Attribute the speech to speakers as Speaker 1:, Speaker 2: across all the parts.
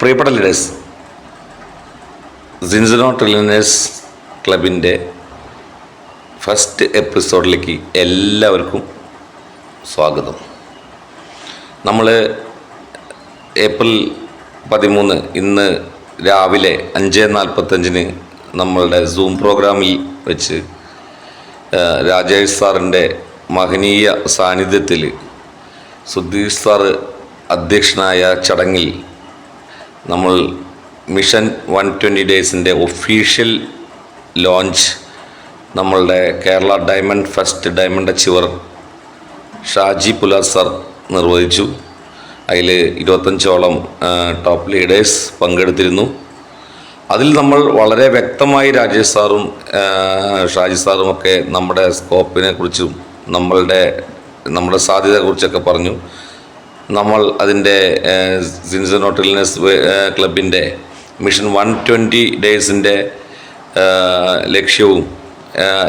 Speaker 1: പ്രിയപ്പെട്ട ലീഡേഴ്സ്, സിൻസിനോ ട്രില്യനേഴ്സ് ക്ലബിൻ്റെ ഫസ്റ്റ് എപ്പിസോഡിലേക്ക് എല്ലാവർക്കും സ്വാഗതം. നമ്മൾ ഏപ്രിൽ 13 ഇന്ന് രാവിലെ 5:45 നമ്മളുടെ സൂം പ്രോഗ്രാമിൽ വെച്ച് രാജേഷ് സാറിൻ്റെ മഹനീയ സാന്നിധ്യത്തിൽ സുധീഷ് സാറ് അധ്യക്ഷനായ ചടങ്ങിൽ നമ്മൾ മിഷൻ 120 ഡേയ്സിൻ്റെ ഒഫീഷ്യൽ ലോഞ്ച് നമ്മളുടെ Kerala diamond first diamond achiever Shaji Pular sir നിർവഹിച്ചു. അതിൽ 25ഓളം ടോപ്പ് ലീഡേഴ്സ് പങ്കെടുത്തിരുന്നു. അതിൽ നമ്മൾ വളരെ വ്യക്തമായി രാജേഷ് സാറും ഷാജി സാറുമൊക്കെ നമ്മുടെ സ്കോപ്പിനെ കുറിച്ചും നമ്മുടെ സാധ്യതയെക്കുറിച്ചൊക്കെ പറഞ്ഞു. നമ്മൾ അതിൻ്റെ സിൻസിനോ ട്രില്യനേഴ്സ് ക്ലബിൻ്റെ മിഷൻ 120 ഡേയ്സിൻ്റെ ലക്ഷ്യവും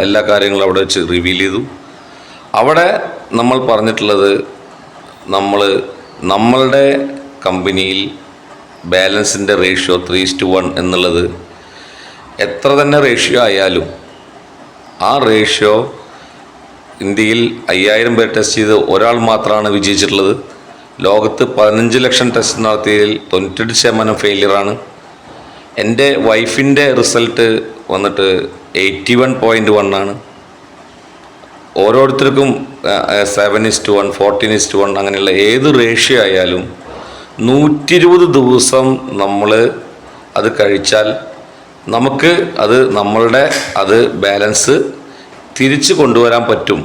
Speaker 1: എല്ലാ കാര്യങ്ങളും അവിടെ വെച്ച് റിവീൽ ചെയ്തു. അവിടെ നമ്മൾ പറഞ്ഞിട്ടുള്ളത് നമ്മളുടെ കമ്പനിയിൽ ബാലൻസിൻ്റെ റേഷ്യോ 3:1 എന്നുള്ളത് എത്ര തന്നെ റേഷ്യോ ആയാലും ആ റേഷ്യോ ഇന്ത്യയിൽ 5000 പേർ ടെസ്റ്റ് ചെയ്ത് ഒരാൾ മാത്രമാണ് വിജയിച്ചിട്ടുള്ളത്. ലോകത്ത് 15 ലക്ഷം ടെസ്റ്റ് നടത്തിയതിൽ 98% ഫെയിലിയറാണ്. എൻ്റെ വൈഫിൻ്റെ റിസൾട്ട് വന്നിട്ട് 81.1 ആണ്. ഓരോരുത്തർക്കും 7:1, 14:1 അങ്ങനെയുള്ള ഏത് റേഷ്യോ ആയാലും 120 ദിവസം നമ്മൾ അത് കഴിച്ചാൽ നമുക്ക് നമ്മളുടെ ബാലൻസ് തിരിച്ചു കൊണ്ടുവരാൻ പറ്റും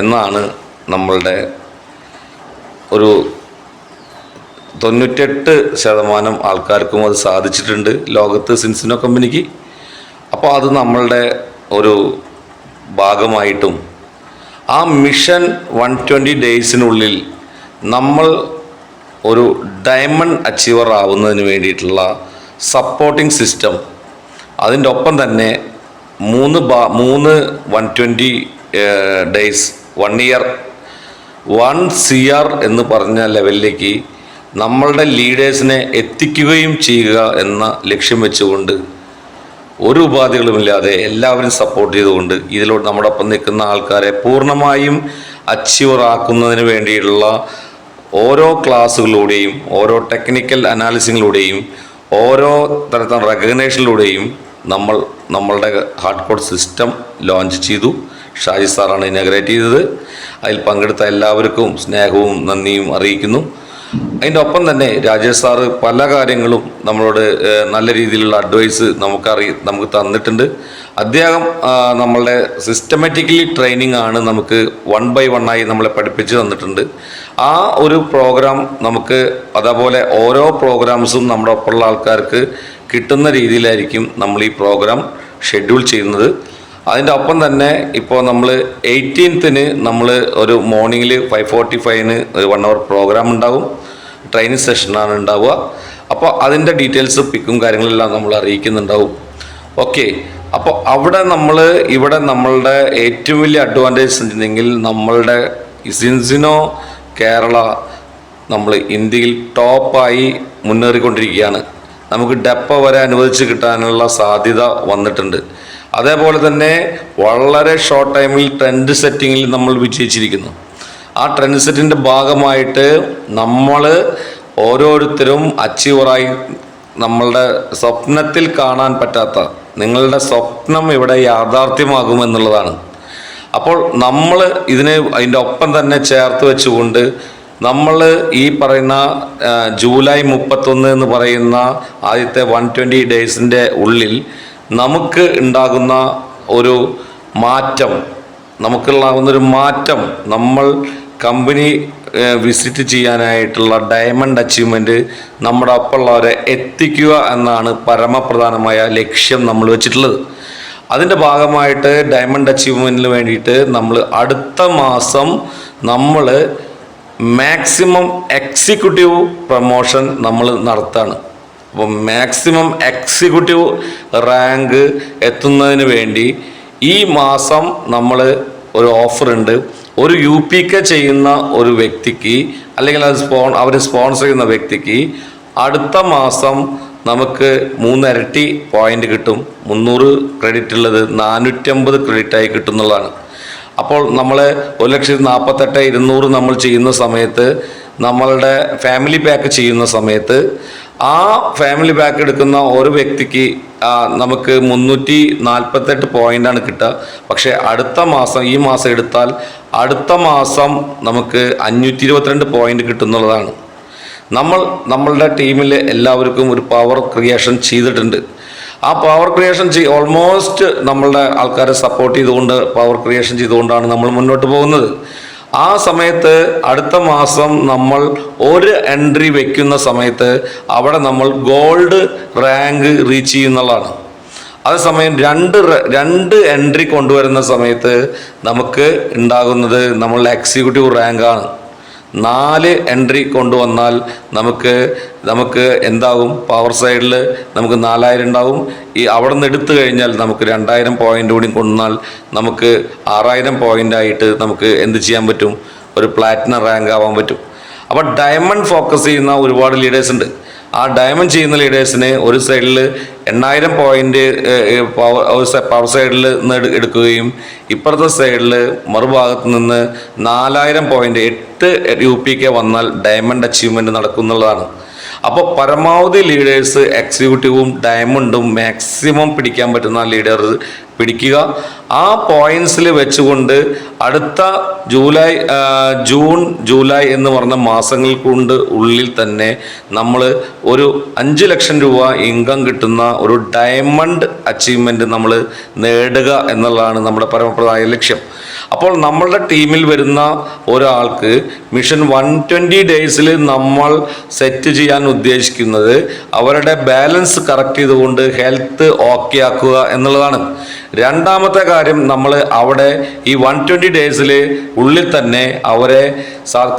Speaker 1: എന്നാണ് നമ്മളുടെ ഒരു 98% ആൾക്കാർക്കും അത് സാധിച്ചിട്ടുണ്ട് ലോകത്ത് സിൻസിനോ കമ്പനിക്ക്. അപ്പോൾ അത് നമ്മളുടെ ഒരു ഭാഗമായിട്ടും ആ മിഷൻ 120 ഡേയ്സിനുള്ളിൽ നമ്മൾ ഒരു ഡയമണ്ട് അച്ചീവർ ആവുന്നതിന് വേണ്ടിയിട്ടുള്ള സപ്പോർട്ടിംഗ് സിസ്റ്റം, അതിൻ്റെ ഒപ്പം തന്നെ 3 120 ഡേയ്സ് 1 ഇയർ 1 CR എന്ന് പറഞ്ഞ ലെവലിലേക്ക് നമ്മളുടെ ലീഡേഴ്സിനെ എത്തിക്കുകയും ചെയ്യുക എന്ന ലക്ഷ്യം വെച്ചുകൊണ്ട് ഒരു ഉപാധികളുമില്ലാതെ എല്ലാവരും സപ്പോർട്ട് ചെയ്തുകൊണ്ട് ഇതിലൂടെ നമ്മുടെ ഒപ്പം നിൽക്കുന്ന ആൾക്കാരെ പൂർണ്ണമായും അച്ചീവർ ആക്കുന്നതിന് വേണ്ടിയിട്ടുള്ള ഓരോ ക്ലാസ്സുകളിലൂടെയും ഓരോ ടെക്നിക്കൽ അനാലിസിങ്ങിലൂടെയും ഓരോ തരത്തിലുള്ള റെക്കഗ്നേഷനിലൂടെയും നമ്മളുടെ ഹാർഡ് കോഡ് സിസ്റ്റം ലോഞ്ച് ചെയ്തു. ഷാജി സാറാണ് ഇനാഗ്രേറ്റ് ചെയ്തത്. അതിൽ പങ്കെടുത്ത എല്ലാവർക്കും സ്നേഹവും നന്ദിയും അറിയിക്കുന്നു. അതിൻ്റെ ഒപ്പം തന്നെ രാജേഷ് സാറ് പല കാര്യങ്ങളും നമ്മളോട് നല്ല രീതിയിലുള്ള അഡ്വൈസ് നമുക്ക് തന്നിട്ടുണ്ട്. അദ്ദേഹം നമ്മളുടെ സിസ്റ്റമാറ്റിക്കലി ട്രെയിനിങ് ആണ് നമുക്ക് 1 by 1 ആയി നമ്മളെ പഠിപ്പിച്ച് തന്നിട്ടുണ്ട്. ആ ഒരു പ്രോഗ്രാം നമുക്ക് അതേപോലെ ഓരോ പ്രോഗ്രാംസും നമ്മുടെ ഒപ്പമുള്ള ആൾക്കാർക്ക് കിട്ടുന്ന രീതിയിലായിരിക്കും നമ്മൾ ഈ പ്രോഗ്രാം ഷെഡ്യൂൾ ചെയ്യുന്നത്. അതിൻ്റെ ഒപ്പം തന്നെ ഇപ്പോൾ നമ്മൾ 18th നമ്മൾ ഒരു മോർണിംഗിൽ 5:45 ഒരു 1 hour പ്രോഗ്രാം ഉണ്ടാവും. ട്രെയിനിങ് സെഷനാണ് ഉണ്ടാവുക. അപ്പോൾ അതിൻ്റെ ഡീറ്റെയിൽസ് പിക്കും കാര്യങ്ങളെല്ലാം നമ്മൾ അറിയിക്കുന്നുണ്ടാവും. ഓക്കെ, അപ്പോൾ ഇവിടെ നമ്മളുടെ ഏറ്റവും വലിയ അഡ്വാൻറ്റേജ് ഉണ്ടെങ്കിൽ നമ്മളുടെ സിൻസിനോ കേരള നമ്മൾ ഇന്ത്യയിൽ ടോപ്പായി മുന്നേറിക്കൊണ്ടിരിക്കുകയാണ്. നമുക്ക് ഡെപ്പ വരെ അനുവദിച്ച് കിട്ടാനുള്ള സാധ്യത വന്നിട്ടുണ്ട്. അതേപോലെ തന്നെ വളരെ ഷോർട്ട് ടൈമിൽ ട്രെൻഡ് സെറ്റിങ്ങിൽ നമ്മൾ വിജയിച്ചിരിക്കുന്നു. ആ ട്രെൻഡ് സെറ്റിൻ്റെ ഭാഗമായിട്ട് നമ്മൾ ഓരോരുത്തരും അച്ചീവറായി നമ്മളുടെ സ്വപ്നത്തിൽ കാണാൻ പറ്റാത്ത നിങ്ങളുടെ സ്വപ്നം ഇവിടെ യാഥാർത്ഥ്യമാകുമെന്നുള്ളതാണ്. അപ്പോൾ നമ്മൾ അതിൻ്റെ ഒപ്പം തന്നെ ചേർത്ത് വെച്ചുകൊണ്ട് നമ്മൾ ഈ പറയുന്ന ജൂലൈ 31 എന്ന് പറയുന്ന ആദ്യത്തെ 120 ഡേയ്സിൻ്റെ ഉള്ളിൽ നമുക്ക് ഉണ്ടാകുന്ന ഒരു മാറ്റം നമ്മൾ കമ്പനി വിസിറ്റ് ചെയ്യാനായിട്ടുള്ള ഡയമണ്ട് അച്ചീവ്മെൻറ്റ് നമ്മുടെ ഒപ്പമുള്ളവരെ എത്തിക്കുക എന്നാണ് പരമപ്രധാനമായ ലക്ഷ്യം നമ്മൾ വെച്ചിട്ടുള്ളത്. അതിൻ്റെ ഭാഗമായിട്ട് ഡയമണ്ട് അച്ചീവ്മെൻറ്റിന് വേണ്ടിയിട്ട് നമ്മൾ അടുത്ത മാസം മാക്സിമം എക്സിക്യൂട്ടീവ് പ്രൊമോഷൻ നമ്മൾ നടത്താണ്. അപ്പോൾ മാക്സിമം എക്സിക്യൂട്ടീവ് റാങ്ക് എത്തുന്നതിന് വേണ്ടി ഈ മാസം നമ്മൾ ഒരു ഓഫറുണ്ട്. ഒരു UPK ചെയ്യുന്ന ഒരു വ്യക്തിക്ക് അല്ലെങ്കിൽ അവർ സ്പോൺസർ ചെയ്യുന്ന വ്യക്തിക്ക് അടുത്ത മാസം നമുക്ക് 3 ഇരട്ടി പോയിന്റ് കിട്ടും. 300 ക്രെഡിറ്റ് ഉള്ളത് 450 ക്രെഡിറ്റായി കിട്ടുന്നതാണ്. അപ്പോൾ നമ്മൾ 1,48,200 നമ്മൾ ചെയ്യുന്ന സമയത്ത്, നമ്മളുടെ ഫാമിലി പാക്ക് ചെയ്യുന്ന സമയത്ത് ആ ഫാമിലി പാക്ക് എടുക്കുന്ന ഒരു വ്യക്തിക്ക് നമുക്ക് 348 പോയിൻ്റാണ് കിട്ടുക. പക്ഷേ അടുത്ത മാസം, ഈ മാസം എടുത്താൽ അടുത്ത മാസം നമുക്ക് 522 പോയിന്റ് കിട്ടുന്നുള്ളതാണ്. നമ്മളുടെ ടീമിൽ എല്ലാവർക്കും ഒരു പവർ ക്രിയേഷൻ ചെയ്തിട്ടുണ്ട്. ആ പവർ ക്രിയേഷൻ ഓൾമോസ്റ്റ് നമ്മളുടെ ആൾക്കാരെ സപ്പോർട്ട് ചെയ്തുകൊണ്ട്, പവർ ക്രിയേഷൻ ചെയ്തുകൊണ്ടാണ് നമ്മൾ മുന്നോട്ട് പോകുന്നത്. ആ സമയത്ത് അടുത്ത മാസം നമ്മൾ ഒരു എൻട്രി വെക്കുന്ന സമയത്ത് അവിടെ നമ്മൾ ഗോൾഡ് റാങ്ക് റീച്ച് ചെയ്യുന്നതാണ്. അതേസമയം രണ്ട് എൻട്രി കൊണ്ടുവരുന്ന സമയത്ത് നമുക്ക് ഉണ്ടാകുന്നത് നമ്മളുടെ എക്സിക്യൂട്ടീവ് റാങ്കാണ്. 4 എൻട്രി കൊണ്ടുവന്നാൽ നമുക്ക് എന്താകും, പവർ സൈഡിൽ നമുക്ക് 4000 ഉണ്ടാവും. ഈ അവിടെ നിന്ന് എടുത്തു കഴിഞ്ഞാൽ നമുക്ക് 2000 പോയിന്റ് കൂടി കൊണ്ടുവന്നാൽ നമുക്ക് 6000 പോയിൻ്റായിട്ട് നമുക്ക് എന്ത് ചെയ്യാൻ പറ്റും, ഒരു പ്ലാറ്റിനം റാങ്ക് ആവാൻ പറ്റും. അപ്പോൾ ഡയമണ്ട് ഫോക്കസ് ചെയ്യുന്ന ഒരുപാട് ലീഡേഴ്സ് ഉണ്ട്. ആ ഡയമണ്ട് ചെയ്യുന്ന ലീഡേഴ്സിന് ഒരു സൈഡിൽ 8000 പോയിന്റ് പവർ സൈഡിൽ നിന്ന് എടുക്കുകയും ഇപ്പുറത്തെ സൈഡിൽ മറുഭാഗത്ത് നിന്ന് 4000 പോയിന്റ് 8 UPK വന്നാൽ ഡയമണ്ട് അച്ചീവ്മെൻറ്റ് നടക്കുന്നുള്ളതാണ്. അപ്പോൾ പരമാവധി ലീഡേഴ്സ് എക്സിക്യൂട്ടീവും ഡയമണ്ടും മാക്സിമം പിടിക്കാൻ പറ്റുന്ന ലീഡർ പിടിക്കുക. ആ പോയിന്റ്സിൽ വെച്ചുകൊണ്ട് അടുത്ത ജൂൺ ജൂലൈ എന്ന് പറഞ്ഞ മാസങ്ങൾ കൊണ്ട് ഉള്ളിൽ തന്നെ നമ്മൾ ഒരു 5 ലക്ഷം രൂപ ഇൻകം കിട്ടുന്ന ഒരു ഡയമണ്ട് അച്ചീവ്മെൻറ്റ് നമ്മൾ നേടുക എന്നുള്ളതാണ് നമ്മുടെ പരമപ്രധാന ലക്ഷ്യം. അപ്പോൾ നമ്മളുടെ ടീമിൽ വരുന്ന ഒരാൾക്ക് മിഷൻ 120 ഡേയ്സിൽ നമ്മൾ സെറ്റ് ചെയ്യാൻ ഉദ്ദേശിക്കുന്നത് അവരുടെ ബാലൻസ് കറക്റ്റ് ചെയ്തുകൊണ്ട് ഹെൽത്ത് ഓക്കെ ആക്കുക എന്നുള്ളതാണ്. രണ്ടാമത്തെ കാര്യം, നമ്മൾ അവിടെ ഈ 120 ഡേയ്സിൽ ഉള്ളിൽ തന്നെ അവരെ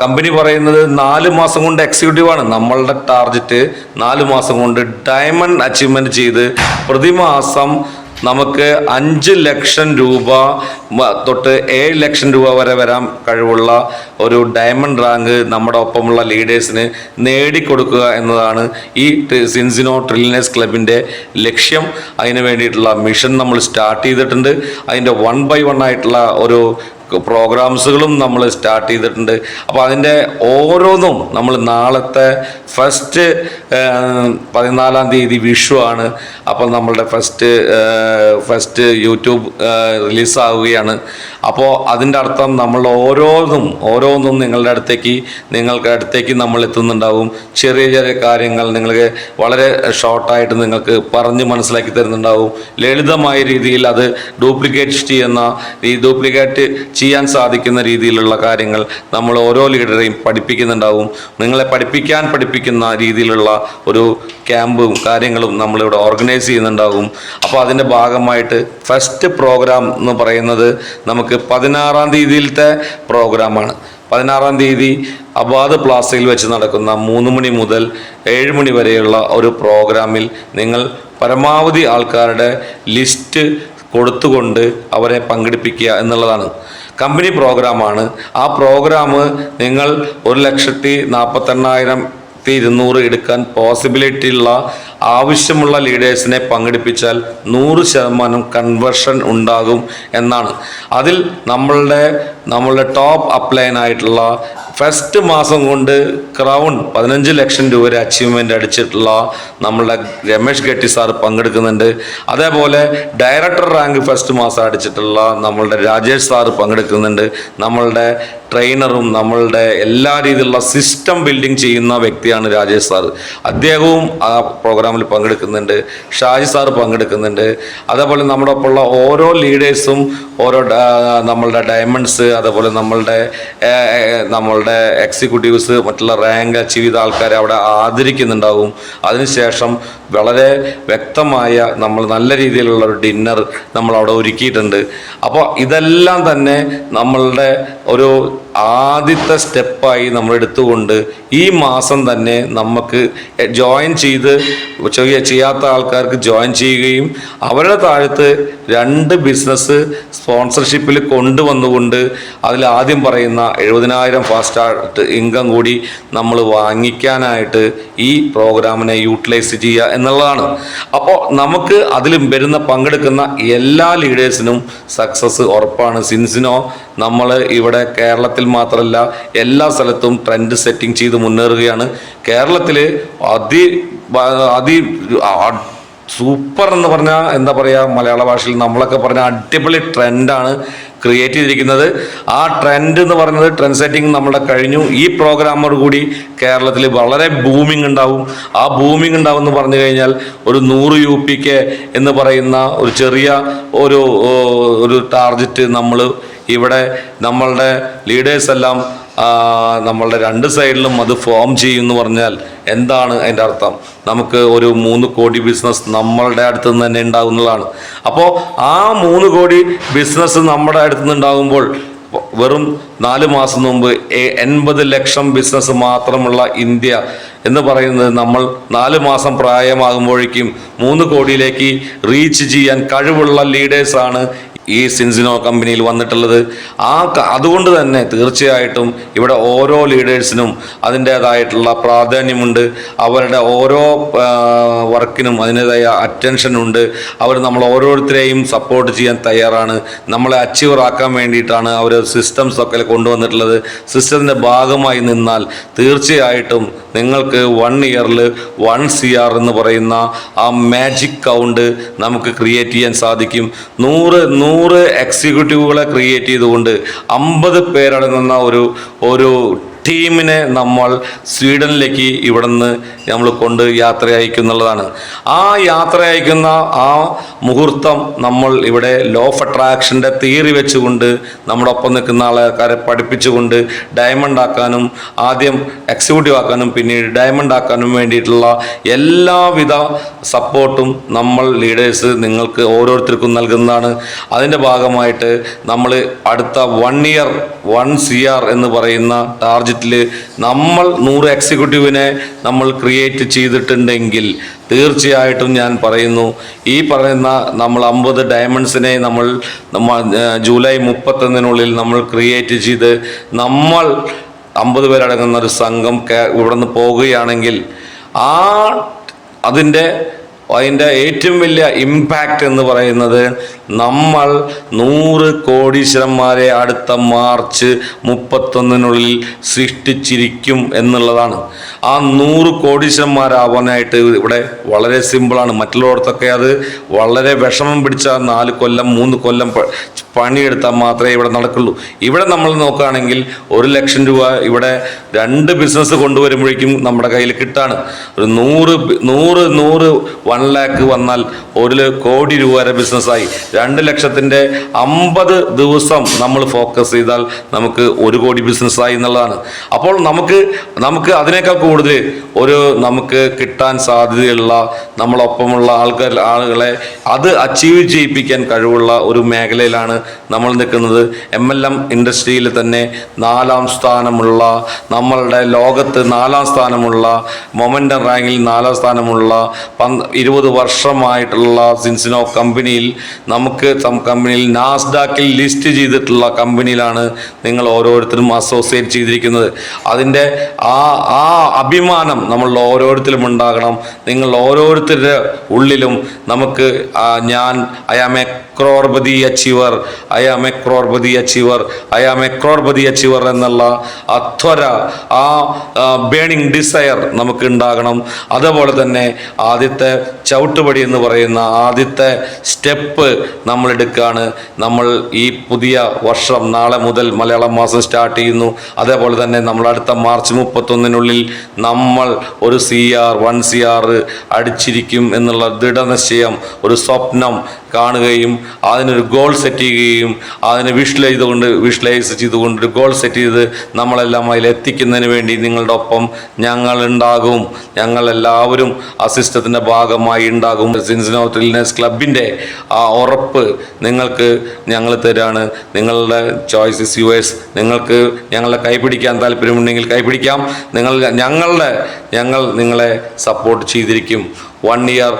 Speaker 1: കമ്പനി പറയുന്നത് 4 മാസം കൊണ്ട് എക്സിക്യൂട്ടീവാണ്. നമ്മളുടെ ടാർഗറ്റ് 4 മാസം കൊണ്ട് ഡയമണ്ട് അച്ചീവ്മെൻറ്റ് ചെയ്ത് പ്രതിമാസം നമുക്ക് 5 ലക്ഷം രൂപ തൊട്ട് 7 ലക്ഷം രൂപ വരെ വരാൻ കഴിവുള്ള ഒരു ഡയമണ്ട് റാങ്ക് നമ്മുടെ ഒപ്പമുള്ള ലീഡേഴ്സിന് നേടിക്കൊടുക്കുക എന്നതാണ് ഈ സിൻസിനോ ട്രില്യനേഴ്സ് ക്ലബിൻ്റെ ലക്ഷ്യം. അതിന് വേണ്ടിയിട്ടുള്ള മിഷൻ നമ്മൾ സ്റ്റാർട്ട് ചെയ്തിട്ടുണ്ട്. അതിൻ്റെ 1 by 1 ആയിട്ടുള്ള ഒരു പ്രോഗ്രാംസുകളും നമ്മൾ സ്റ്റാർട്ട് ചെയ്തിട്ടുണ്ട്. അപ്പോൾ അതിൻ്റെ ഓരോന്നും നമ്മൾ നാളത്തെ ഫസ്റ്റ് 14-ാം തീയതി വിഷു ആണ്. അപ്പോൾ നമ്മളുടെ ഫസ്റ്റ് യൂട്യൂബ് റിലീസാവുകയാണ്. അപ്പോൾ അതിൻ്റെ അർത്ഥം നമ്മൾ ഓരോന്നും നിങ്ങൾക്ക് അടുത്തേക്ക് നമ്മൾ എത്തുന്നുണ്ടാവും. ചെറിയ ചെറിയ കാര്യങ്ങൾ നിങ്ങൾക്ക് വളരെ ഷോർട്ടായിട്ട് നിങ്ങൾക്ക് പറഞ്ഞ് മനസ്സിലാക്കി തരുന്നുണ്ടാവും. ലളിതമായ രീതിയിൽ അത് ഡ്യൂപ്ലിക്കേറ്റ് ചെയ്യാൻ സാധിക്കുന്ന രീതിയിലുള്ള കാര്യങ്ങൾ നമ്മൾ ഓരോ ലീഡറെയും പഠിപ്പിക്കുന്നുണ്ടാവും. നിങ്ങളെ പഠിപ്പിക്കുന്ന രീതിയിലുള്ള ഒരു ക്യാമ്പും കാര്യങ്ങളും നമ്മളിവിടെ ഓർഗനൈസ് ചെയ്യുന്നുണ്ടാകും. അപ്പോൾ അതിൻ്റെ ഭാഗമായിട്ട് ഫസ്റ്റ് പ്രോഗ്രാം എന്ന് പറയുന്നത് നമുക്ക് 16-ാം തീയതിയിലത്തെ പ്രോഗ്രാമാണ്. 16-ാം തീയതി അബാദ് പ്ലാസയിൽ വെച്ച് നടക്കുന്ന 3 മണി മുതൽ 7 മണി വരെയുള്ള ഒരു പ്രോഗ്രാമിൽ നിങ്ങൾ പരമാവധി ആൾക്കാരുടെ ലിസ്റ്റ് കൊടുത്തുകൊണ്ട് അവരെ പങ്കെടുപ്പിക്കുക എന്നുള്ളതാണ്. കമ്പനി പ്രോഗ്രാമാണ്. ആ പ്രോഗ്രാം നിങ്ങൾ 1,48,200 എടുക്കാൻ പോസിബിലിറ്റി ഉള്ള ആവശ്യമുള്ള ലീഡേഴ്സിനെ പങ്കെടുപ്പിച്ചാൽ 100% കൺവേർഷൻ ഉണ്ടാകും എന്നാണ്. അതിൽ നമ്മളുടെ ടോപ്പ് അപ്ലൈൻ ആയിട്ടുള്ള ഫസ്റ്റ് മാസം കൊണ്ട് ക്രൗൺ 15 ലക്ഷം രൂപ വരെ അച്ചീവ്മെൻ്റ് അടിച്ചിട്ടുള്ള നമ്മളുടെ രമേഷ് ഗെട്ടി സാർ പങ്കെടുക്കുന്നുണ്ട്. അതേപോലെ ഡയറക്ടർ റാങ്ക് ഫസ്റ്റ് മാസം അടിച്ചിട്ടുള്ള നമ്മളുടെ രാജേഷ് സാർ പങ്കെടുക്കുന്നുണ്ട്. നമ്മളുടെ ട്രെയിനറും നമ്മളുടെ എല്ലാ രീതിയിലുള്ള സിസ്റ്റം ബിൽഡിംഗ് ചെയ്യുന്ന വ്യക്തിയാണ് രാജേഷ് സാർ. അദ്ദേഹവും ആ പ്രോഗ്രാമിൽ പങ്കെടുക്കുന്നുണ്ട്. ഷാജി സാർ പങ്കെടുക്കുന്നുണ്ട്. അതേപോലെ നമ്മുടെ ഒപ്പമുള്ള ഓരോ ലീഡേഴ്സും നമ്മളുടെ ഡയമണ്ട്സ്, അതേപോലെ നമ്മളുടെ എക്സിക്യൂട്ടീവ്സ്, മറ്റുള്ള റാങ്ക് അച്ചീവ് ചെയ്ത ആൾക്കാരെ അവിടെ ആദരിക്കുന്നുണ്ടാവും. അതിനുശേഷം വളരെ വ്യക്തമായ നമ്മൾ നല്ല രീതിയിലുള്ള ഒരു ഡിന്നർ നമ്മൾ അവിടെ ഒരുക്കിയിട്ടുണ്ട്. അപ്പോൾ ഇതെല്ലാം തന്നെ നമ്മളുടെ ഒരു ആദ്യത്തെ സ്റ്റെപ്പായി നമ്മൾ എടുത്തുകൊണ്ട് ഈ മാസം തന്നെ നമുക്ക് ജോയിൻ ചെയ്ത് ചെയ്യാത്ത ആൾക്കാർക്ക് ജോയിൻ ചെയ്യുകയും അവരുടെ താഴത്ത് 2 ബിസിനസ് സ്പോൺസർഷിപ്പിൽ കൊണ്ടുവന്നുകൊണ്ട് അതിൽ ആദ്യം പറയുന്ന 70,000 ഫാസ്റ്റ് സ്റ്റാർട്ട് ഇൻകം കൂടി നമ്മൾ വാങ്ങിക്കാനായിട്ട് ഈ പ്രോഗ്രാമിനെ യൂട്ടിലൈസ് ചെയ്യുക എന്നുള്ളതാണ്. അപ്പോൾ നമുക്ക് അതിലും പങ്കെടുക്കുന്ന എല്ലാ ലീഡേഴ്സിനും സക്സസ് ഉറപ്പാണ്. സിൻസിനോ നമ്മൾ ഇവിടെ കേരളത്തിൽ മാത്രമല്ല എല്ലാ സ്ഥലത്തും ട്രെൻഡ് സെറ്റിംഗ് ചെയ്ത് മുന്നേറുകയാണ്. കേരളത്തിൽ സൂപ്പർ എന്ന് പറഞ്ഞാൽ എന്താ പറയുക, മലയാള ഭാഷയിൽ നമ്മളൊക്കെ പറഞ്ഞ അടിപൊളി ട്രെൻഡാണ് ക്രിയേറ്റ് ചെയ്തിരിക്കുന്നത്. ആ ട്രെൻഡ് എന്ന് പറയുന്നത് ട്രെൻഡ് സെറ്റിംഗ് നമ്മുടെ കഴിഞ്ഞു. ഈ പ്രോഗ്രാമോട് കൂടി കേരളത്തിൽ വളരെ ബൂമിംഗ് ഉണ്ടാവും. ആ ബൂമിംഗ് ഉണ്ടാവും എന്ന് പറഞ്ഞു കഴിഞ്ഞാൽ ഒരു 100 UPK എന്ന് പറയുന്ന ഒരു ചെറിയ ഒരു ടാർഗറ്റ് നമ്മൾ ഇവിടെ നമ്മളുടെ ലീഡേഴ്സ് എല്ലാം നമ്മളുടെ 2 സൈഡിലും അത് ഫോം ചെയ്യുമെന്ന് പറഞ്ഞാൽ എന്താണ് അതിൻ്റെ അർത്ഥം? നമുക്ക് ഒരു 3 കോടി ബിസിനസ് നമ്മളുടെ അടുത്ത് നിന്ന് തന്നെ ഉണ്ടാകുന്നതാണ്. അപ്പോൾ ആ 3 കോടി ബിസിനസ് നമ്മുടെ അടുത്ത് നിന്ന് ഉണ്ടാകുമ്പോൾ വെറും 4 മാസം മുമ്പ് 80 ലക്ഷം ബിസിനസ് മാത്രമുള്ള ഇന്ത്യ എന്ന് പറയുന്നത് നമ്മൾ 4 മാസം പ്രായമാകുമ്പോഴേക്കും 3 കോടിയിലേക്ക് റീച്ച് ചെയ്യാൻ കഴിവുള്ള ലീഡേഴ്സാണ് ഈ സിൻസിനോ കമ്പനിയിൽ വന്നിട്ടുള്ളത്. അതുകൊണ്ട് തന്നെ തീർച്ചയായിട്ടും ഇവിടെ ഓരോ ലീഡേഴ്സിനും അതിൻ്റേതായിട്ടുള്ള പ്രാധാന്യമുണ്ട്. അവരുടെ ഓരോ വർക്കിനും അതിൻ്റേതായ അറ്റൻഷനുണ്ട്. അവർ നമ്മൾ ഓരോരുത്തരെയും സപ്പോർട്ട് ചെയ്യാൻ തയ്യാറാണ്. നമ്മളെ അച്ചീവർ ആക്കാൻ വേണ്ടിയിട്ടാണ് അവർ സിസ്റ്റംസ് ഒക്കെ കൊണ്ടുവന്നിട്ടുള്ളത്. സിസ്റ്റത്തിൻ്റെ ഭാഗമായി നിന്നാൽ തീർച്ചയായിട്ടും നിങ്ങൾക്ക് 1 ഇയറിൽ 1 CR എന്ന് പറയുന്ന ആ മാജിക് കൗണ്ട് നമുക്ക് ക്രിയേറ്റ് ചെയ്യാൻ സാധിക്കും. 100 എക്സിക്യൂട്ടീവുകളെ ക്രിയേറ്റ് ചെയ്തുകൊണ്ട് 50 പേരടങ്ങുന്ന ഒരു ടീമിനെ നമ്മൾ സ്വീഡനിലേക്ക് ഇവിടുന്ന് നമ്മൾ കൊണ്ട് യാത്ര അയക്കുന്നുള്ളതാണ്. ആ യാത്ര അയക്കുന്ന ആ മുഹൂർത്തം നമ്മൾ ഇവിടെ ലോ ഓഫ് അട്രാക്ഷൻ്റെ തിയറി വെച്ചുകൊണ്ട് നമ്മുടെ ഒപ്പം നിൽക്കുന്ന ആൾക്കാരെ പഠിപ്പിച്ചുകൊണ്ട് ഡയമണ്ട് ആക്കാനും ആദ്യം എക്സിക്യൂട്ടീവ് ആക്കാനും പിന്നീട് ഡയമണ്ട് ആക്കാനും വേണ്ടിയിട്ടുള്ള എല്ലാവിധ സപ്പോർട്ടും നമ്മൾ ലീഡേഴ്സ് നിങ്ങൾക്ക് ഓരോരുത്തർക്കും നൽകുന്നതാണ്. അതിൻ്റെ ഭാഗമായിട്ട് നമ്മൾ അടുത്ത 1 ഇയർ 1 CR എന്ന് പറയുന്ന ടാർജറ്റ് നമ്മൾ 100 എക്സിക്യൂട്ടീവിനെ നമ്മൾ ക്രിയേറ്റ് ചെയ്തിട്ടുണ്ടെങ്കിൽ തീർച്ചയായിട്ടും ഞാൻ പറയുന്നു ഈ പറയുന്ന നമ്മൾ 50 ഡയമണ്ട്സിനെ നമ്മൾ ജൂലൈ 31 നമ്മൾ ക്രിയേറ്റ് ചെയ്ത് നമ്മൾ 50 പേരടങ്ങുന്ന ഒരു സംഘം ഇവിടെ നിന്ന് പോവുകയാണെങ്കിൽ അതിൻ്റെ ഏറ്റവും വലിയ ഇമ്പാക്റ്റ് എന്ന് പറയുന്നത് നമ്മൾ 100 കോടീശ്വരന്മാരെ അടുത്ത മാർച്ച് 31 സൃഷ്ടിച്ചിരിക്കും എന്നുള്ളതാണ്. ആ 100 കോടീശ്വരന്മാരാവാനായിട്ട് ഇവിടെ വളരെ സിമ്പിളാണ്. മറ്റുള്ളവർക്കൊക്കെ അത് വളരെ വിഷമം പിടിച്ച 4 കൊല്ലം 3 കൊല്ലം പണിയെടുത്താൽ മാത്രമേ ഇവിടെ നടക്കുള്ളൂ. ഇവിടെ നമ്മൾ നോക്കുകയാണെങ്കിൽ 1 ലക്ഷം രൂപ ഇവിടെ 2 ബിസിനസ് കൊണ്ടുവരുമ്പോഴേക്കും നമ്മുടെ കയ്യിൽ കിട്ടാണ്. ഒരു 100 1 lakh വന്നാൽ 1 കോടി രൂപ വരെ ബിസിനസ്സായി. 2 ലക്ഷത്തിൻ്റെ 50 ദിവസം നമ്മൾ ഫോക്കസ് ചെയ്താൽ നമുക്ക് 1 കോടി ബിസിനസ്സായി എന്നുള്ളതാണ്. അപ്പോൾ നമുക്ക് അതിനേക്കാൾ കൂടുതൽ നമുക്ക് കിട്ടാൻ സാധ്യതയുള്ള നമ്മളൊപ്പമുള്ള ആളുകളെ അത് അച്ചീവ് ചെയ്യിപ്പിക്കാൻ കഴിവുള്ള ഒരു മേഖലയിലാണ് നമ്മൾ നിൽക്കുന്നത്. MLM ഇൻഡസ്ട്രിയിൽ തന്നെ 4ാം സ്ഥാനമുള്ള നമ്മളുടെ ലോകത്ത് 4ാം സ്ഥാനമുള്ള മൊമെൻ്റം റാങ്കിൽ 4ാം സ്ഥാനമുള്ള 20 വർഷമായിട്ടുള്ള സിൻസിനോ കമ്പനിയിൽ കമ്പനിയിൽ നാസ്ഡാക്കിൽ ലിസ്റ്റ് ചെയ്തിട്ടുള്ള കമ്പനിയിലാണ് നിങ്ങൾ ഓരോരുത്തരും അസോസിയേറ്റ് ചെയ്തിരിക്കുന്നത്. അതിൻ്റെ ആ അഭിമാനം നമ്മൾ ഓരോരുത്തരും ഉണ്ടാകണം. നിങ്ങൾ ഓരോരുത്തരുടെ ഉള്ളിലും നമുക്ക് I am a crorepati achiever, I am a crorepati achiever, I am a crorepati achiever എന്നുള്ള ബേണിംഗ് ഡിസയർ നമുക്ക് ഉണ്ടാകണം. അതുപോലെ തന്നെ ആദ്യത്തെ ചവിട്ടുപടി എന്ന് പറയുന്ന ആദ്യത്തെ സ്റ്റെപ്പ് നമ്മൾ എടുക്കുകയാണ്. നമ്മൾ ഈ പുതിയ വർഷം നാളെ മുതൽ മലയാളം മാസം സ്റ്റാർട്ട് ചെയ്യുന്നു. അതേപോലെ തന്നെ നമ്മൾ അടുത്ത മാർച്ച് 31 നമ്മൾ ഒരു 1 CR അടിച്ചിരിക്കും എന്നുള്ള ദൃഢനിശ്ചയം, ഒരു സ്വപ്നം കാണുകയും അതിനൊരു ഗോൾ സെറ്റ് ചെയ്യുകയും അതിനെ വിഷ്വലൈസ് ചെയ്തുകൊണ്ട് ഒരു ഗോൾ സെറ്റ് ചെയ്ത് നമ്മളെല്ലാം അതിലെത്തിക്കുന്നതിന് വേണ്ടി നിങ്ങളുടെ ഒപ്പം ഞങ്ങളുണ്ടാകും. ഞങ്ങളെല്ലാവരും ആ സിസ്റ്റത്തിൻ്റെ ഭാഗമായി ഉണ്ടാകും. സിൻസിനാറ്റി വിൽനസ് ക്ലബിൻ്റെ ആ ഉറപ്പ് നിങ്ങൾക്ക് ഞങ്ങൾ തരാണ്. നിങ്ങളുടെ ചോയ്സ് ഇസ് യുവേഴ്സ്. നിങ്ങൾക്ക് ഞങ്ങളെ കൈപിടിക്കാൻ താല്പര്യമുണ്ടെങ്കിൽ കൈപിടിക്കാം. ഞങ്ങൾ നിങ്ങളെ സപ്പോർട്ട് ചെയ്തിരിക്കും. 1 year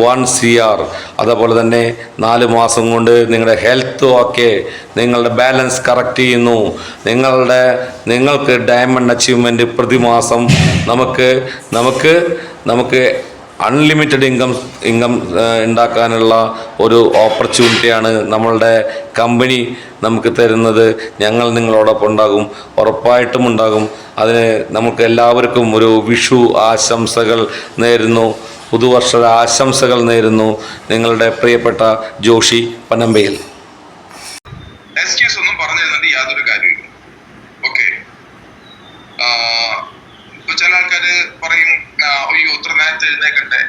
Speaker 1: 1 CR. അതേപോലെ തന്നെ 4 മാസം കൊണ്ട് നിങ്ങളുടെ ഹെൽത്ത് ഓക്കെ, നിങ്ങളുടെ ബാലൻസ് കറക്റ്റ് ചെയ്യുന്നു. നിങ്ങൾക്ക് ഡയമണ്ട് അച്ചീവ്മെൻറ്റ് പ്രതിമാസം നമുക്ക് അൺലിമിറ്റഡ് ഇൻകം ഉണ്ടാക്കാനുള്ള ഒരു ഓപ്പർച്യൂണിറ്റിയാണ് നമ്മളുടെ കമ്പനി നമുക്ക് തരുന്നത്. ഞങ്ങൾ നിങ്ങളോടൊപ്പം ഉണ്ടാകും, ഉറപ്പായിട്ടും ഉണ്ടാകും. അതിന് നമുക്ക് എല്ലാവർക്കും ഒരു വിഷു ആശംസകൾ നേരുന്നു, പുതുവർഷ ആശംസകൾ നേരുന്നു. നിങ്ങളുടെ പ്രിയപ്പെട്ട ജോഷി പനമ്പയിൽ.
Speaker 2: എക്സ്ക്യൂസ് ഒന്നും പറഞ്ഞു തരുന്നുണ്ട് യാതൊരു കാര്യമില്ല. ഓക്കെ, ഇപ്പൊ ചില ആൾക്കാര് പറയും അയ്യോ ഇത്ര നേരത്തെ എഴുന്നേക്കട്ടെ,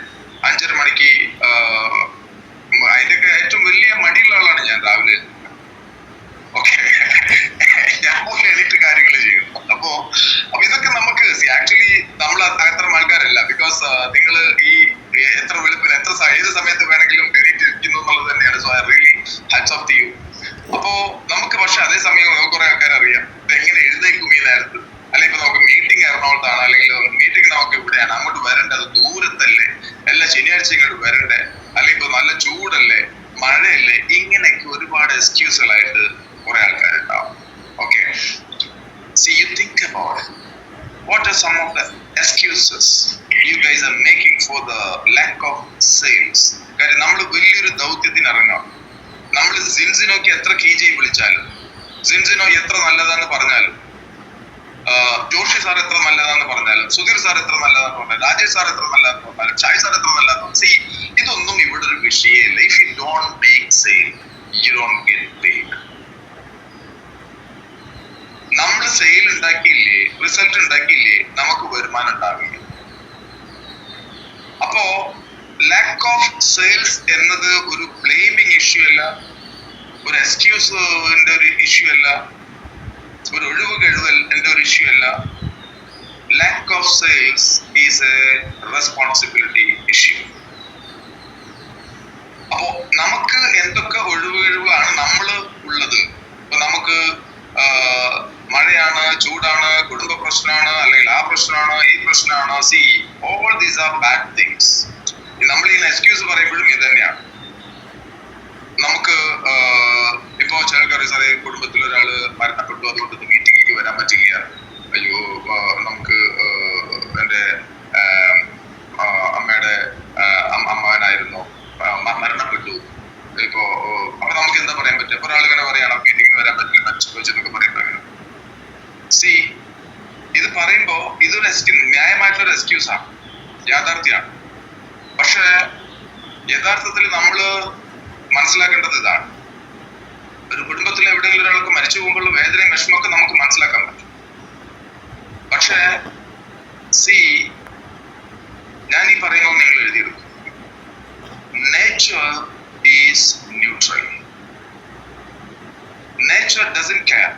Speaker 2: 5:30 മണിക്ക്. അതിന്റെയൊക്കെ ഏറ്റവും വലിയ മടിയുള്ള ആളാണ് ഞാൻ രാവിലെ. ഓക്കെ, ഞാൻ പോയി എഡിറ്റ് കാര്യങ്ങൾ ചെയ്യും. അപ്പൊ ഇതൊക്കെ നമുക്ക് ആക്ച്വലി നമ്മൾ അത്തരം ആൾക്കാരല്ല. ബിക്കോസ് നിങ്ങൾ ഈ എത്ര വെളുപ്പിന് ഏത് സമയത്ത് വേണമെങ്കിലും എഡിറ്റ് ഇരിക്കുന്നു എന്നുള്ളത് തന്നെയാണ്. So I really hats off to you. അപ്പോ നമുക്ക് പക്ഷെ അതേ സമയം കുറെ ആൾക്കാർ അറിയാം ഇത് എങ്ങനെ എഴുന്നേക്കും ഈ നേരത്ത്. അല്ലെങ്കിൽ ഇപ്പൊ നമുക്ക് മീറ്റിംഗ് എറണാകുളത്താണ്, അല്ലെങ്കിൽ മീറ്റിംഗ് നമുക്ക് ഇവിടെയാണ്, അങ്ങോട്ട് വരണ്ടേ, അത് ദൂരത്തല്ലേ, എല്ലാ ശനിയാഴ്ച ഇങ്ങോട്ട് വരണ്ടേ, അല്ലെങ്കിൽ ഇപ്പൊ നല്ല ചൂടല്ലേ, മഴയല്ലേ, ഇങ്ങനെയൊക്കെ ഒരുപാട് എക്സ്ക്യൂസുകളായിട്ട് കുറെ ആൾക്കാരുണ്ടാവും. Okay, see you think about it. What are some of the excuses you guys are making for the lack of sales? കാര്യം നമ്മൾ വലിയൊരു ദൗത്യത്തിന് ഇറങ്ങാം. നമ്മൾ സിൻസിനോക്ക് എത്ര കീജി വിളിച്ചാലും, സിൻസിനോ എത്ര നല്ലതാന്ന് പറഞ്ഞാലും, ജോഷി സാർ എത്ര നല്ലതാന്ന് പറഞ്ഞാലും, സുധീർ സാർ എത്ര നല്ലതാന്ന് പറഞ്ഞാലും, രാജേഷ് സാർ എത്ര നല്ലതാന്ന് പറഞ്ഞാലും, ഷായ് സാർ എത്ര നല്ലതാന്ന് സി, ഇതൊന്നും ഇവിടെ ഒരു വിഷയമല്ല. If you don't make sale you don't get paid. നമ്മൾ സെയിൽ ഉണ്ടാക്കിയില്ലേ, റിസൾട്ട് ഉണ്ടാക്കിയില്ലേ, നമുക്ക് വരുമാനം ഉണ്ടാവില്ല. അപ്പോ ലാക്ക് ഓഫ് സെയിൽസ് എന്നത് ഒരു ബ്ലെയിമിങ് ഇഷ്യൂ അല്ല, ഒരു എക്സ്ക്യൂസിന്റെ ഒരു ഇഷ്യൂ അല്ല, ഒരു ഒഴിവ് കഴിവലിന്റെ ഒരു ഇഷ്യൂ അല്ല. Lack of sales is A responsibility issue. അപ്പോ നമുക്ക് എന്തൊക്കെ ഒഴിവ് കഴിവുകളാണ് നമ്മൾ ഉള്ളത്. ഇപ്പൊ നമുക്ക് മഴയാണ്, ചൂടാണ്, കുടുംബ പ്രശ്നമാണ്, അല്ലെങ്കിൽ ആ പ്രശ്നമാണ്, ഈ പ്രശ്നമാണ്. C, all these are bad things. നമ്മൾ ഈ എക്സ്ക്യൂസ് പറയുമ്പോഴും ഇത് തന്നെയാണ്. നമുക്ക് ഇപ്പോ ചിലക്കാരെ സാറേ കുടുംബത്തിൽ ഒരാള് മരണപ്പെട്ടു, അതുകൊണ്ട് മീറ്റിംഗിലേക്ക് വരാൻ പറ്റില്ല. അയ്യോ, നമുക്ക് എൻ്റെ അമ്മയുടെ അമ്മാവനായിരുന്നു, മരണപ്പെട്ടു. ഇപ്പോ അപ്പൊ നമുക്ക് എന്താ പറയാൻ പറ്റുക? ഇപ്പൊ ഒരാളിങ്ങനെ പറയണം മീറ്റിംഗിന് വരാൻ പറ്റില്ല, വെച്ചെന്നൊക്കെ പറയുന്നത്. സി, ഇത് പറയുമ്പോ ഇതൊരു ന്യായമായിട്ടുള്ള എക്സ്ക്യൂസാണ്, യാഥാർത്ഥ്യമാണ്. പക്ഷെ യഥാർത്ഥത്തിൽ നമ്മള് മനസ്സിലാക്കേണ്ടത് ഇതാണ്. ഒരു കുടുംബത്തിൽ എവിടെയെങ്കിലും ഒരാൾക്ക് മരിച്ചു പോകുമ്പോൾ വേദനയും വിഷമമൊക്കെ നമുക്ക് മനസ്സിലാക്കാൻ പറ്റും. പക്ഷെ സി, ഞാൻ ഈ പറയുന്നത് നിങ്ങൾ എഴുതിയെടുക്കും. Nature is neutral. Nature doesn't care.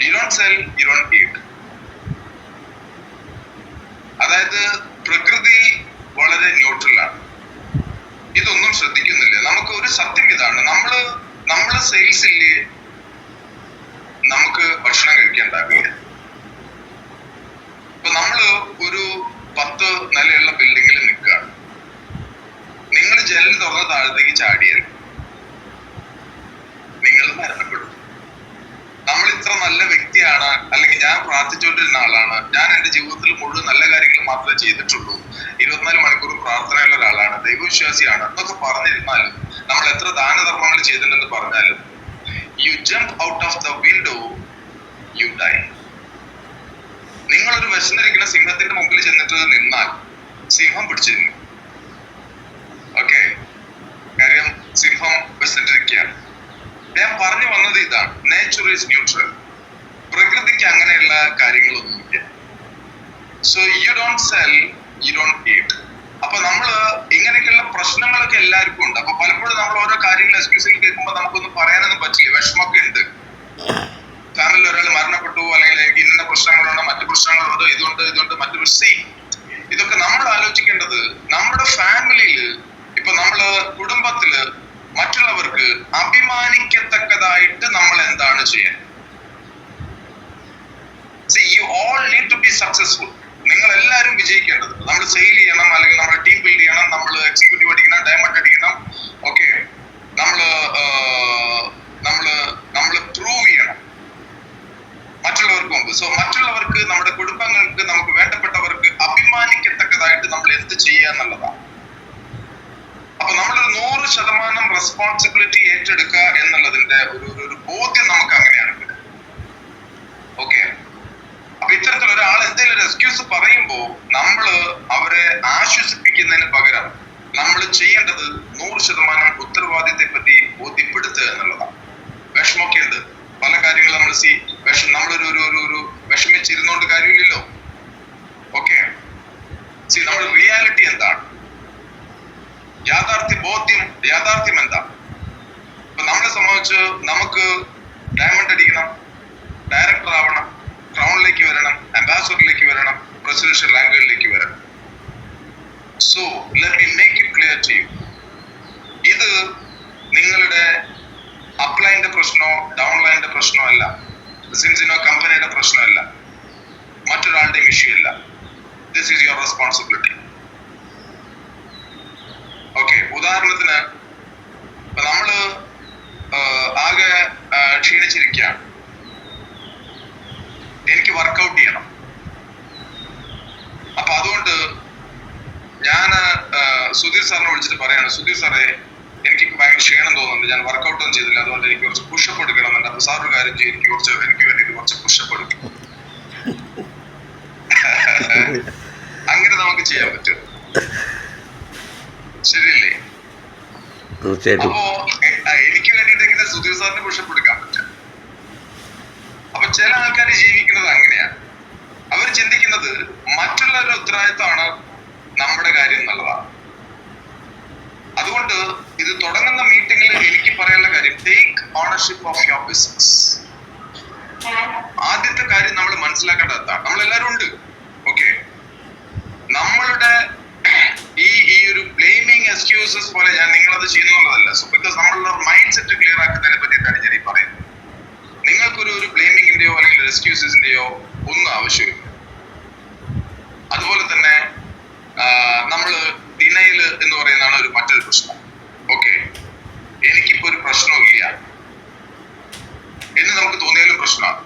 Speaker 2: You don't sell, you don't eat. അതായത് പ്രകൃതി വളരെ ന്യൂട്രലാണ്. ഇതൊന്നും ശ്രദ്ധിക്കുന്നില്ല. നമുക്ക് ഒരു സത്യം ഇതാണ്, നമ്മള് സെയിൽസില്ലേ നമുക്ക് ഭക്ഷണം കഴിക്കാണ്ടാവില്ല. ഇപ്പൊ നമ്മള് ഒരു 10 നിലയുള്ള ബിൽഡിങ്ങിൽ നിൽക്കുകയാണ്. നിങ്ങൾ ജനൽ തുറന്ന് താഴത്തേക്ക് ചാടിയാൽ നിങ്ങൾ മരണപ്പെടും. നമ്മൾ ഇത്ര നല്ല വ്യക്തിയാണ്, അല്ലെങ്കിൽ ഞാൻ പ്രാർത്ഥിച്ചുകൊണ്ടിരുന്ന ആളാണ്, ഞാൻ എന്റെ ജീവിതത്തിൽ മുഴുവൻ നല്ല കാര്യങ്ങൾ മാത്രമേ ചെയ്തിട്ടുള്ളൂ, 24 മണിക്കൂറും പ്രാർത്ഥനയുള്ള ഒരാളാണ്, ദൈവവിശ്വാസിയാണ് എന്നൊക്കെ പറഞ്ഞിരുന്നാലും, നമ്മൾ എത്ര ദാനധർമ്മങ്ങൾ ചെയ്തിട്ടുണ്ടെന്ന് പറഞ്ഞാലും, you jump out of the window, you die. നിങ്ങളൊരു വിശന്നിരിക്കുന്ന സിംഹത്തിന്റെ മുമ്പിൽ ചെന്നിട്ട് നിന്നാൽ സിംഹം പിടിച്ചിരുന്നു. ഓക്കെ, കാര്യം സിംഹം വിശന്നിരിക്കുകയാണ്. ഞാൻ പറഞ്ഞു വന്നത് ഇതാണ്, നേച്ചർ ഈസ് ന്യൂട്രൽ. പ്രകൃതിക്ക് അങ്ങനെയുള്ള കാര്യങ്ങളൊന്നുമില്ല. So you don't cell, you don't eat. അപ്പൊ നമ്മള് ഇങ്ങനെയൊക്കെയുള്ള പ്രശ്നങ്ങളൊക്കെ എല്ലാവർക്കും ഉണ്ട്. അപ്പൊ പലപ്പോഴും നമ്മൾ ഓരോ കാര്യങ്ങൾ എക്സ്ക്യൂസിൽ കേൾക്കുമ്പോൾ നമുക്കൊന്നും പറയാനൊന്നും പറ്റില്ല, വിഷമമൊക്കെ ഉണ്ട്. ഫാമിലിയിൽ ഒരാൾ മരണപ്പെട്ടു, അല്ലെങ്കിൽ എനിക്ക് ഇന്ന പ്രശ്നങ്ങളുണ്ടോ, മറ്റു പ്രശ്നങ്ങളുണ്ടോ, ഇതുണ്ട് മറ്റു ഇതൊക്കെ നമ്മൾ ആലോചിക്കേണ്ടത് നമ്മുടെ ഫാമിലിയില്, ഇപ്പൊ നമ്മള് കുടുംബത്തില് മറ്റുള്ളവർക്ക് അഭിമാനിക്കത്തക്കതായിട്ട് നമ്മൾ എന്താണ് ചെയ്യാൻ. See, you all need to be successful. നിങ്ങൾ എല്ലാവരും വിജയിക്കേണ്ടത്. നമ്മൾ സെയിൽ ചെയ്യണം, അല്ലെങ്കിൽ നമ്മുടെ ടീം ബിൽഡ് ചെയ്യണം, നമ്മൾ എക്സിക്യൂട്ടീവ് അടിക്കണം, ഡയമണ്ട് അടിക്കണം, ഓക്കെ, നമ്മള് പ്രൂവ് ചെയ്യണം മറ്റുള്ളവർക്ക് മുമ്പ്. സോ മറ്റുള്ളവർക്ക്, നമ്മുടെ കുടുംബങ്ങൾക്ക്, നമുക്ക് വേണ്ടപ്പെട്ടവർക്ക് അഭിമാനിക്കത്തക്കതായിട്ട് നമ്മൾ എന്ത് ചെയ്യുക എന്നുള്ളതാണ്. അപ്പൊ നമ്മളൊരു 100% റെസ്പോൺസിബിലിറ്റി ഏറ്റെടുക്കുക എന്നുള്ളതിന്റെ ഒരു ബോധ്യം നമുക്ക് അങ്ങനെയാണ്. ഓക്കെ, അപ്പൊ ഇത്തരത്തിൽ ഒരാൾ എന്തെങ്കിലും ഒരു എക്സ്ക്യൂസ് പറയുമ്പോൾ നമ്മള് അവരെ ആശ്വസിപ്പിക്കുന്നതിന് പകരം നമ്മൾ ചെയ്യേണ്ടത് 100% ഉത്തരവാദിത്തത്തെ പറ്റി ബോധ്യപ്പെടുത്തുക എന്നുള്ളതാണ്. വിഷമൊക്കെ ഉണ്ട്, പല കാര്യങ്ങൾ നമ്മൾ നമ്മളൊരു വിഷമിച്ചിരുന്നോണ്ട് കാര്യമില്ലല്ലോ. ഓക്കെ, നമ്മുടെ റിയാലിറ്റി എന്താണ്, യാഥാർത്ഥ്യം എന്താണ്. ഇപ്പൊ നമ്മളെ സംബന്ധിച്ച് നമുക്ക് ഡയമണ്ട് അടിക്കണം, ഡയറക്ടർ ആവണം, ക്രൗണിലേക്ക് വരണം, അംബാസഡറിലേക്ക് വരണം, പ്രസിഡൻഷ്യൽ റാങ്കുകളിലേക്ക് വരണം. So let me make it clear to you, ഇത് നിങ്ങളുടെ അപ്ലൈൻ്റെ പ്രശ്നമോ ഡൗൺലൈൻ്റെ പ്രശ്നമോ അല്ല, സിൻസിനോ കമ്പനിയുടെ പ്രശ്നമല്ല, മറ്റൊരാളുടെയും ഇഷ്യൂ അല്ല. This is your responsibility. Okay, ഉദാഹരണത്തിന് നമ്മള് ആകെ ക്ഷീണിച്ചിരിക്കുകയാണ്, എനിക്ക് വർക്കൗട്ട് ചെയ്യണം. അപ്പൊ അതുകൊണ്ട് ഞാൻ സുധീർ സാറിനെ വിളിച്ചിട്ട് പറയാണ്, സുധീർ സാറേ എനിക്ക് ഭയങ്കര ക്ഷീണം തോന്നുന്നുണ്ട്, ഞാൻ വർക്കൗട്ട് ഒന്നും ചെയ്തില്ല, അതുകൊണ്ട് എനിക്ക് കുറച്ച് പുഷപ്പ് എടുക്കണമെന്നുണ്ട്. അപ്പൊ സാർ ഒരു കാര്യം ചെയ്യും, എനിക്ക് വേണ്ടിയിട്ട് കുറച്ച് പുഷപ്പ് എടുക്കും. അങ്ങനെ നമുക്ക് ചെയ്യാൻ പറ്റും, ശരിയല്ലേ?
Speaker 1: തീർച്ചയായിട്ടും.
Speaker 2: അപ്പോ എനിക്ക് വേണ്ടിയിട്ട് എങ്ങനെ സുധീർ സാറിന് പുഷപ്പ് എടുക്കാൻ പറ്റും? അപ്പൊ ചില ആൾക്കാർ ജീവിക്കുന്നത് അങ്ങനെയാണ്. അവർ ചിന്തിക്കുന്നത് മറ്റുള്ളവരുടെ ഉത്തരവാദിത്തമാണ് നമ്മുടെ കാര്യം എന്നുള്ളതാണ്. അതുകൊണ്ട് ഇത് തുടങ്ങുന്ന മീറ്റിംഗിൽ എനിക്ക് പറയാനുള്ള കാര്യം, take ownership of your business. ആദ്യത്തെ കാര്യം നമ്മൾ മനസ്സിലാക്കേണ്ടതാണ്, നമ്മളെല്ലാവരും ഉണ്ട്. ഓക്കെ, നമ്മളുടെ ഈ ഒരു ബ്ലെയിമിങ് എക്സ്ക്യൂസസ് പോലെ ഞാൻ നിങ്ങളത് ചെയ്യുന്നതല്ല. സോ ബിക്കോസ് നമ്മളുടെ മൈൻഡ് സെറ്റ് ക്ലിയർ ആക്കുന്നതിനെ പറ്റിയിട്ടാണ് ഞാൻ ഈ പറയുന്നത്. നിങ്ങൾക്കൊരു ബ്ലെയിമിങ്ങിന്റെയോ അല്ലെങ്കിൽ ഒരു എക്സ്ക്യൂസസിന്റെയോ ഒന്നും ആവശ്യമില്ല. അതുപോലെ തന്നെ നമ്മള് ഡിനൈല് എന്ന് പറയുന്നതാണ് മറ്റൊരു പ്രശ്നം. ഓക്കെ, എനിക്കിപ്പോ ഒരു പ്രശ്നവും ഇല്ല എന്ന് നമുക്ക് തോന്നിയാലും പ്രശ്നമാണ്.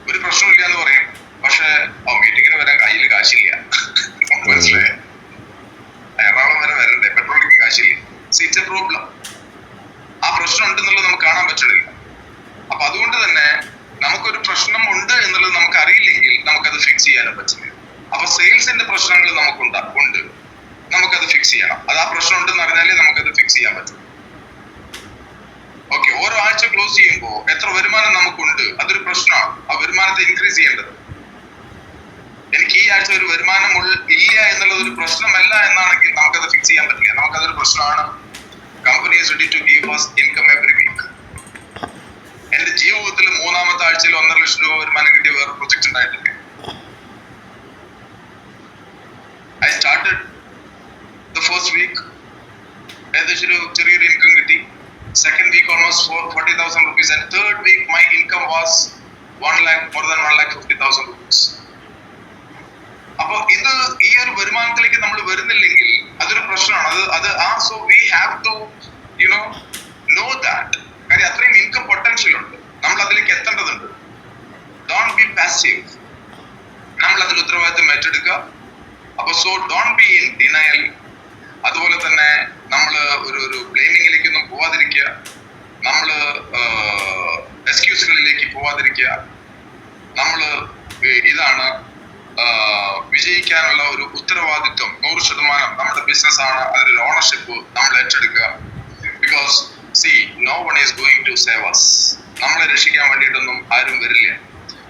Speaker 2: ഒരു പ്രശ്നമില്ല എന്ന് പറയും, പക്ഷെ മീറ്റിങ്ങിന് വരാൻ കയ്യിൽ കാശില്ല. മനസ്സിലായോ? എറണാകുളം വരെ വരണ്ടേ, പെട്രോളിന് കാശില്ല. It's a problem. ആ പ്രശ്നം ഉണ്ടെന്നുള്ളത് നമുക്ക് കാണാൻ പറ്റില്ല. അപ്പൊ അതുകൊണ്ട് തന്നെ നമുക്കൊരു പ്രശ്നം ഉണ്ട് എന്നുള്ളത് നമുക്ക് അറിയില്ലെങ്കിൽ നമുക്കത് ഫിക്സ് ചെയ്യാനും പറ്റില്ല. അപ്പൊ സെയിൽസിന്റെ പ്രശ്നങ്ങൾ ഉണ്ട്, നമുക്കത് ഫിക്സ് ചെയ്യണം. അത് ആ പ്രശ്നം ഉണ്ടെന്ന് അറിഞ്ഞാലേ നമുക്കത് ഫിക്സ് ചെയ്യാൻ പറ്റും. ഓക്കെ, ഓരോ ആഴ്ച ക്ലോസ് ചെയ്യുമ്പോൾ എത്ര വരുമാനം നമുക്കുണ്ട്, അതൊരു പ്രശ്നമാണ്. ആ വരുമാനത്തെ ഇൻക്രീസ് ചെയ്യേണ്ടത്. എനിക്ക് ഈ ആഴ്ച ഒരു വരുമാനം ഇല്ല എന്നുള്ളത് ഒരു പ്രശ്നമല്ല എന്നാണെങ്കിൽ നമുക്കത് ഫിക്സ് ചെയ്യാൻ പറ്റില്ല. നമുക്കതൊരു പ്രശ്നമാണ്. Company is ready to give us income every week. എന്റെ ജീവിതത്തിൽ 3-ാമത്തെ ആഴ്ചയിൽ 1.5 ലക്ഷം രൂപ വരുമാനം കിട്ടിയ വേറെ പ്രൊജക്ട് ഉണ്ടായിട്ടില്ല. I started the first week ഏകദേശം ഒരു ചെറിയൊരു ഇൻകം കിട്ടി. Second week almost 40,000 rupees and third week my income was 1 lakh, more than 1,50,000 rupees. അപ്പൊ ഇത് ഈ ഒരു വരുമാനത്തിലേക്ക് നമ്മൾ വരുന്നില്ലെങ്കിൽ അതൊരു പ്രശ്നമാണ്. So we have to know that. കാര്യം അത്രയും ഇൻകം പൊട്ടൻഷ്യൽ ഉണ്ട്, നമ്മൾ അതിലേക്ക് എത്തേണ്ടതുണ്ട്. ഡോണ്ട് ബി പാസീവ്, നമ്മൾ അതിൽ ഉത്തരവാദിത്വം ഏറ്റെടുക്കുക. അപ്പൊ so don't be in denial. അതുപോലെ തന്നെ നമ്മൾ ഒരു ബ്ലെയിമിങ്ങിലേക്കൊന്നും പോവാതിരിക്കുക, നമ്മൾ എക്സ്ക്യൂസുകളിലേക്ക് പോവാതിരിക്കുക. നമ്മൾ ഇതാണ് വിജയിക്കാനുള്ള ഒരു ഉത്തരവാദിത്വം 100% നമ്മുടെ ബിസിനസ് ആണ്, അതിലൊരു ഓണർഷിപ്പ് നമ്മൾ ഏറ്റെടുക്കുക. Because no one is going to save us. നമ്മളെ രക്ഷിക്കാൻ വേണ്ടിയിട്ടൊന്നും ആരും വരില്ല.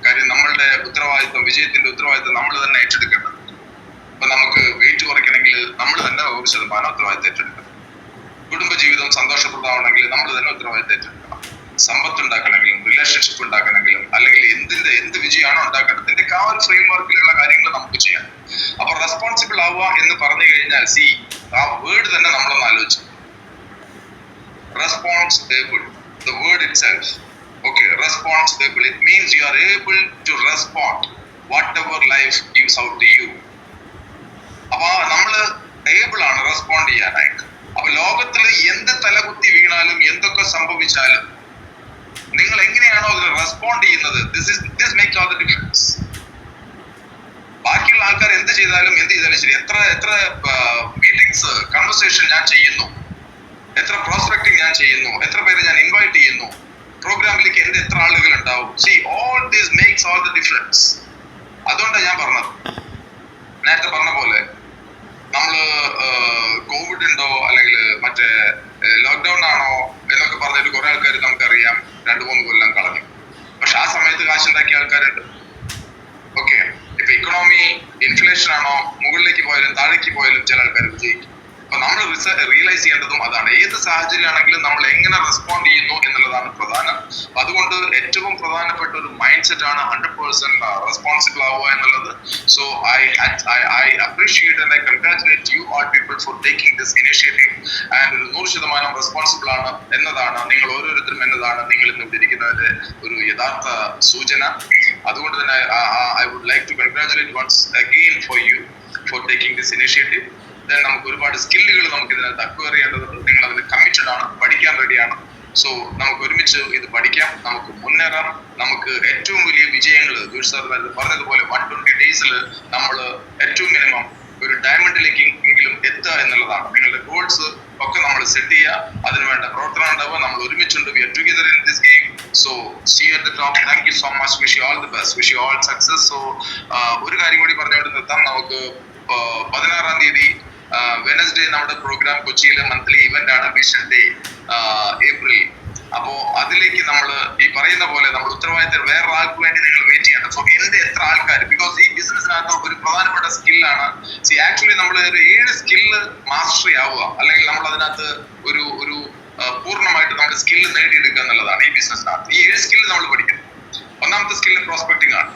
Speaker 2: കാര്യം നമ്മളുടെ ഉത്തരവാദിത്വം, വിജയത്തിന്റെ ഉത്തരവാദിത്വം നമ്മൾ തന്നെ ഏറ്റെടുക്കേണ്ടത്. അപ്പൊ നമുക്ക് നമ്മൾ തന്നെ ഉത്തരവാദിത്തം ഏറ്റെടുക്കണം. സമ്പത്ത് ഉണ്ടാക്കണമെങ്കിലും റിലേഷൻഷിപ്പ് ഉണ്ടാക്കണമെങ്കിലും അല്ലെങ്കിൽ എന്ത് വിജയമാണോ ഉണ്ടാക്കേണ്ടത് ആ ഒരു ഫ്രെയിം വർക്കിലുള്ള കാര്യങ്ങൾ നമുക്ക് ചെയ്യാം. അപ്പൊ റെസ്പോൺസിബിൾ ആവുക എന്ന് പറഞ്ഞു കഴിഞ്ഞാൽ ആ വേർഡ് തന്നെ നമ്മളൊന്ന് ആലോചിച്ചു. Responsible, the word itself. Okay, responsible. It means you are able to respond whatever life gives out to you. അപ്പൊ നമ്മള് ഏബിൾ ആണ് റെസ്പോണ്ട് ചെയ്യാനായിട്ട്. അപ്പൊ ലോകത്തിൽ എന്ത് തലകുത്തി വീണാലും എന്തൊക്കെ സംഭവിച്ചാലും നിങ്ങൾ എങ്ങനെയാണോ അതിൽ റെസ്പോണ്ട് ചെയ്യുന്നത്, this makes all the difference. ബാക്കിയുള്ള ആൾക്കാർ എന്ത് ചെയ്താലും ശരി, എത്ര മീറ്റിംഗ്സ് കൺവെർസേഷൻ ഞാൻ ചെയ്യുന്നു, എത്ര പ്രോസ്പെക്ടിങ് ഞാൻ ചെയ്യുന്നു, എത്ര പേരെ ഞാൻ ഇൻവൈറ്റ് ചെയ്യുന്നു, പ്രോഗ്രാമിലേക്ക് എന്റെ എത്ര ആളുകൾ ഉണ്ടാവും. all this makes all the difference. അതുകൊണ്ടാണ് ഞാൻ പറഞ്ഞത്, നേരത്തെ പറഞ്ഞ പോലെ നമ്മള് കോവിഡ് ഉണ്ടോ അല്ലെങ്കിൽ മറ്റേ ലോക്ക്ഡൌൺ ആണോ എന്നൊക്കെ പറഞ്ഞിട്ട് കുറെ ആൾക്കാർ നമുക്കറിയാം 2-3 കൊല്ലം കളഞ്ഞു. പക്ഷെ ആ സമയത്ത് കാശുണ്ടാക്കിയ ആൾക്കാരുണ്ട്. ഓക്കെ, ഇപ്പൊ ഇക്കണോമി ഇൻഫ്ലേഷൻ ആണോ, മുകളിലേക്ക് പോയാലും താഴേക്ക് പോയാലും ചില ആൾക്കാർ വിജയിക്കും. അപ്പൊ നമ്മൾ റിയലൈസ് ചെയ്യേണ്ടതും അതാണ്. ഏത് സാഹചര്യമാണെങ്കിലും നമ്മൾ എങ്ങനെ റെസ്പോണ്ട് ചെയ്യുന്നു എന്നുള്ളതാണ് പ്രധാനം. അതുകൊണ്ട് ഏറ്റവും പ്രധാനപ്പെട്ട ഒരു മൈൻഡ് സെറ്റ് ആണ് 100% റെസ്പോൺസിബിൾ ആവുക എന്നുള്ളത്. So I appreciate and I congratulate you all people four taking this initiative. And ഒരു 100% റെസ്പോൺസിബിൾ ആണ് എന്നതാണ് നിങ്ങൾ ഓരോരുത്തരും എന്നതാണ് നിങ്ങൾ ഇന്ന് ഇവിടെ ഇരിക്കുന്നതിന്റെ ഒരു യഥാർത്ഥ സൂചന. അതുകൊണ്ട് തന്നെ I would like to congratulate once again for you for taking this initiative. നമുക്ക് ഒരുപാട് സ്കില്ലുകൾ നമുക്ക് ഇതിനകത്ത് അക്വയർ ചെയ്യേണ്ടതുണ്ട്. നിങ്ങൾ അതിൽ കമ്മിറ്റഡ് ആണ്, പഠിക്കാൻ റെഡിയാണ്. സോ നമുക്ക് ഒരുമിച്ച് ഇത് പഠിക്കാം, നമുക്ക് മുന്നേറാം. നമുക്ക് ഏറ്റവും വലിയ വിജയങ്ങൾ സാർ പറഞ്ഞതുപോലെ 120 ഡേയ്സിൽ നമ്മൾ ഏറ്റവും മിനിമം ഒരു ഡയമണ്ടിലേക്ക് എങ്കിലും എത്തുക എന്നുള്ളതാണ്. നിങ്ങളുടെ ഗോൾസ് ഒക്കെ നമ്മൾ സെറ്റ് ചെയ്യുക, അതിനുവേണ്ട പ്രവർത്തനം ഉണ്ടാവുക. നമ്മൾ ഒരുമിച്ചുണ്ട്, we are together in this game. So see you at the top. Thank you so much. Wish you all the best, wish you all success. So ഒരു കാര്യം കൂടി പറഞ്ഞുകൊണ്ട് നിർത്താം. നമുക്ക് 16-ാം തീയതി വെനസ്ഡേ നമ്മുടെ പ്രോഗ്രാം കൊച്ചിയിലെ മന്ത്ലി ഇവന്റ് ആണ്, വിഷൻ ഡേ, ഏപ്രിൽ. അപ്പോ അതിലേക്ക് നമ്മൾ ഈ പറയുന്ന പോലെ നമ്മൾ ഉത്തരവാദിത്തം വേറെ ആൾക്ക് വേണ്ടി നിങ്ങൾ വെയിറ്റ് ചെയ്യണം. സോ എന്റെ എത്ര ആൾക്കാർ, ബിക്കോസ് ഈ ബിസിനസ്സിനകത്ത് ഒരു പ്രധാനപ്പെട്ട സ്കില്ലാണ് ആക്ച്വലി നമ്മൾ ഒരു 7 സ്കില്ല് മാസ്റ്ററി ആവുക, അല്ലെങ്കിൽ നമ്മൾ അതിനകത്ത് ഒരു പൂർണ്ണമായിട്ട് നമ്മുടെ സ്കില്ല് നേടിയെടുക്കുക എന്നുള്ളതാണ് ഈ ബിസിനസ്സിനകത്ത്. ഈ 7 സ്കില്ല് നമ്മൾ പഠിക്കണം. ഒന്നാമത്തെ സ്കില്ല് പ്രോസ്പെക്ടിങ് ആണ്.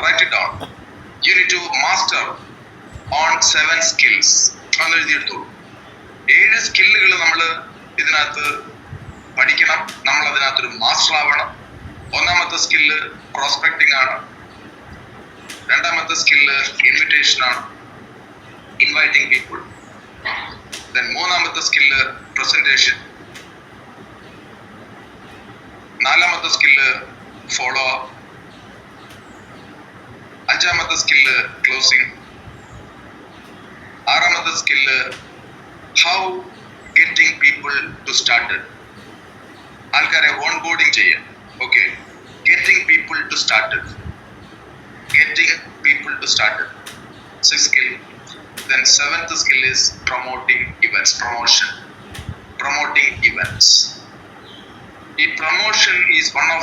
Speaker 2: Write it down. You need to master on 7 skills. അന്ന് എഴുതിയെടുത്തോളൂ. 7 സ്കില്ലുകൾ നമ്മൾ ഇതിനകത്ത് പഠിക്കണം. നമ്മൾ അതിനകത്തൊരു മാസ്റ്റർ ആവണം. ഒന്നാമത്തെ സ്കില്ല് പ്രോസ്പെക്ടിങ് ആണ്. രണ്ടാമത്തെ സ്കില്ല് ഇൻവിറ്റേഷൻ ആണ്, ഇൻവൈറ്റിംഗ് പീപ്പിൾ. ദെൻ മൂന്നാമത്തെ സ്കില്ല് പ്രസന്റേഷൻ. നാലാമത്തെ സ്കില്ല് ഫോളോ അപ്പ്. അഞ്ചാമത്തെ സ്കില്ല് ക്ലോസിംഗ്. ആറാമത്തെ skill how getting people to started. ആൾക്കാരെ ഓൺ ബോർഡിങ് ചെയ്യാം. Okay, getting people to started. Getting people to started. 6th skill. Then 7th skill is promoting events. Promoting events. The promotion is one of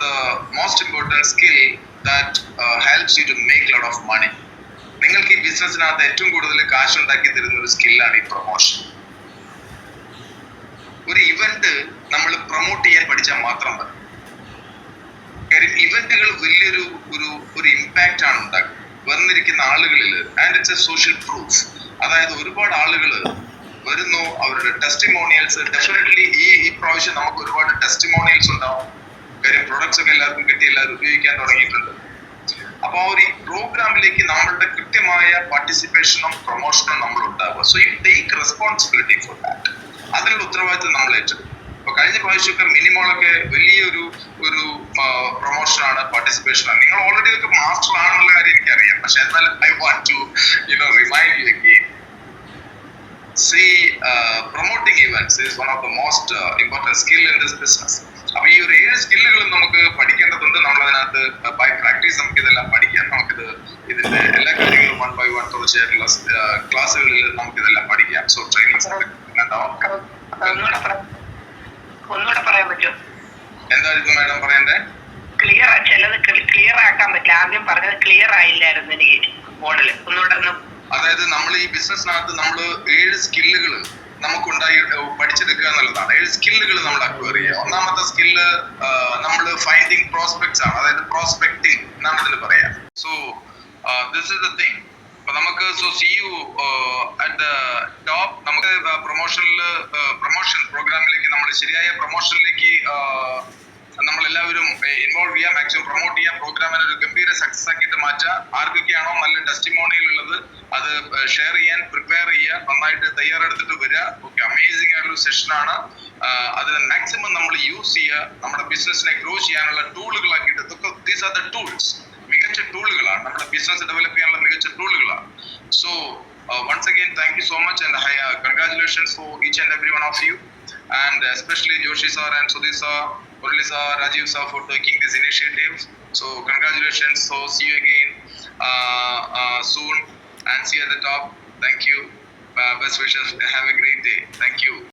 Speaker 2: the most important skill that helps you to make a lot of money. നിങ്ങൾക്ക് ഈ ബിസിനസ്സിനകത്ത് ഏറ്റവും കൂടുതൽ കാശ് ഉണ്ടാക്കി തരുന്ന ഒരു സ്കില്ലാണ് ഈ promotion. ഒരു ഇവന്റ് നമ്മൾ പ്രൊമോട്ട് ചെയ്യാൻ പഠിച്ചാൽ മാത്രം മതി. കാര്യം ഇവന്റുകൾ വലിയൊരു ഒരു ഇമ്പാക്റ്റ് ആണ് ഉണ്ടാക്കുക വന്നിരിക്കുന്ന ആളുകളിൽ. And it's A social proof. അതായത് ഒരുപാട് ആളുകൾ വരുന്നു, അവരുടെ ടെസ്റ്റിമോണിയൽസ്. ഡെഫിനറ്റ്ലി ഈ പ്രാവശ്യം നമുക്ക് ഒരുപാട് ടെസ്റ്റിമോണിയൽസ് ഉണ്ടാവും. കാര്യം പ്രൊഡക്ട്സ് ഒക്കെ എല്ലാവർക്കും കിട്ടി, എല്ലാവരും ഉപയോഗിക്കാൻ തുടങ്ങിയിട്ടുണ്ട്. അപ്പൊ ആ ഒരു പ്രോഗ്രാമിലേക്ക് നമ്മളുടെ കൃത്യമായ പാർട്ടിസിപ്പേഷനും പ്രൊമോഷനും നമ്മൾ ഉണ്ടാവുക. So you take responsibility for that. അതിനുള്ള ഉത്തരവാദിത്വം നമ്മൾ ഏറ്റെടുക്കും. അപ്പൊ കഴിഞ്ഞ പ്രാവശ്യമൊക്കെ മിനിമോളൊക്കെ വലിയൊരു പ്രൊമോഷനാണ്, പാർട്ടിസിപ്പേഷനാണ്. നിങ്ങൾ ഓൾറെഡി ഒക്കെ മാസ്റ്റർ ആണെന്നുള്ള കാര്യം എനിക്കറിയാം. പക്ഷെ എന്നാലും I want to remind you again. Promoting events is one of the most important skill in this business. അപ്പൊ ഈ ഒരു 7 സ്കില്ലുകളും നമുക്ക് പഠിക്കേണ്ടതുണ്ട്. നമ്മളതിനകത്ത് ബൈ പ്രാക്ടീസ് നമുക്ക് ഇതെല്ലാം പഠിക്കാം. ഇതിന്റെ എല്ലാ കാര്യങ്ങളും 1 by 1 തുടർച്ചയായിട്ടുള്ള ക്ലാസ്സുകളിൽ നമുക്ക് ഇതെല്ലാം പഠിക്കാം. സോ ട്രെയിനിങ്സ് ഉണ്ടാവും.
Speaker 3: ഒന്നുകൂടെ പറയാൻ പറ്റുമോ?
Speaker 2: എന്തായിരുന്നു മാഡം പറയണ്ടേ?
Speaker 3: ചിലത് ക്ലിയർ ആക്കാൻ പറ്റില്ല. ആദ്യം പറഞ്ഞത് ക്ലിയർ ആയില്ലായിരുന്നു എനിക്ക് മോഡല്. ഒന്നുകൂടെ
Speaker 2: അതായത് നമ്മൾ ഈ ബിസിനസ്സിനകത്ത് നമ്മൾ 7 സ്കില്ലുകൾ നമുക്കുണ്ടായി പഠിച്ചെടുക്കുക എന്നുള്ളതാണ്. 7 സ്കില്ലുകൾ നമ്മൾ അക്വയർ ചെയ്യുക. ഒന്നാമത്തെ സ്കില്ല് നമ്മൾ ഫൈൻഡിങ് പ്രോസ്പെക്ട്സ് ആണ്, അതായത് പ്രോസ്പെക്ടിങ് എന്നാണ് ഇതിൽ പറയാ. So this is the thing. അപ്പൊ നമുക്ക് see you at the top. നമുക്ക് പ്രൊമോഷൻ പ്രോഗ്രാമിലേക്ക്, നമ്മൾ ശരിയായ പ്രൊമോഷനിലേക്ക് നമ്മളെല്ലാവരും ഇൻവോൾവ് ചെയ്യാം, മാക്സിമം പ്രൊമോട്ട് ചെയ്യാം, പ്രോഗ്രാമിനെ ഒരു ഗംഭീര സക്സസ് ആക്കിയിട്ട് മാറ്റാം. ആർക്കൊക്കെയാണോ നല്ല ടെസ്റ്റിമോണിയൽ ഉള്ളത് അത് ഷെയർ ചെയ്യാൻ പ്രിപ്പയർ ചെയ്യുക, നന്നായിട്ട് തയ്യാറെടുത്തിട്ട് വരിക. ഓക്കെ, അമേസിംഗ് ആയിട്ടുള്ള സെഷനാണ്. അത് മാക്സിമം നമ്മൾ യൂസ് ചെയ്യുക, നമ്മുടെ ബിസിനസിനെ ഗ്രോ ചെയ്യാനുള്ള ടൂളുകളാക്കിയിട്ട്. ദീസ് ആർ ദ ടൂൾസ്, മികച്ച ടൂളുകളാണ്, നമ്മുടെ ബിസിനസ് ഡെവലപ്പ് ചെയ്യാനുള്ള മികച്ച ടൂളുകളാണ്. So once again, thank you so much and congratulations for each and every one of you, and especially Joshi sir and Sudhi sir, Murali sir, Rajiv sir for taking this initiative. So congratulations. So see you again soon and see you at the top. Thank you. Best wishes. Have a great day. Thank you.